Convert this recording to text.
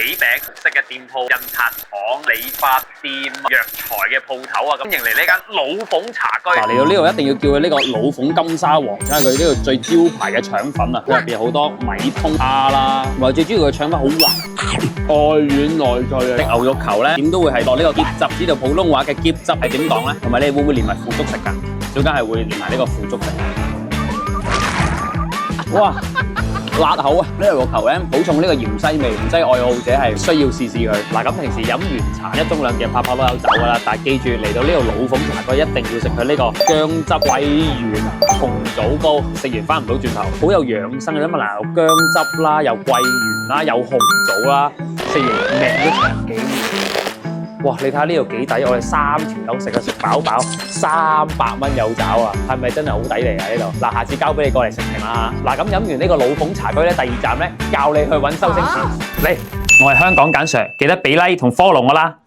餅式嘅店鋪、印刷廠、理髮店、藥材嘅鋪頭啊，咁迎嚟呢間老鳳茶居。嚟到呢度一定要叫佢呢個老鳳金沙王，因為佢呢個最招牌嘅腸粉啊，佢入邊好多米通蝦啦，同埋最主要佢腸粉好滑，外軟內脆啊！食牛肉球咧點都會係落呢個醃汁，知道普通話嘅醃汁係點講咧？同埋你會唔會連埋腐竹食㗎？小間係會連埋呢個腐竹食。哇！辣口啊！呢個肉球咧補充呢個芫茜味，芫茜愛好者係需要試試佢。嗱咁平時飲完茶一盅兩件啪啪都有走噶啦，但係記住嚟到呢度老鳳茶居一定要食佢呢個薑汁桂圓紅棗糕，食完翻唔到轉頭，好有養生嘅啫嘛！嗱，有薑汁啦，有桂圓啦，有紅棗啦，食完命都長幾年。哇！你睇下呢度幾抵，我哋3條友食啊，食飽飽，300蚊有找啊，係咪真係好抵嚟啊？呢度嗱，下次交俾你過嚟食評啦嚇。嗱咁飲完呢個老鳳茶居咧，第2站咧教你去揾周星馳。嚟，我係香港簡 Sir，記得俾 like 同 follow 我啦。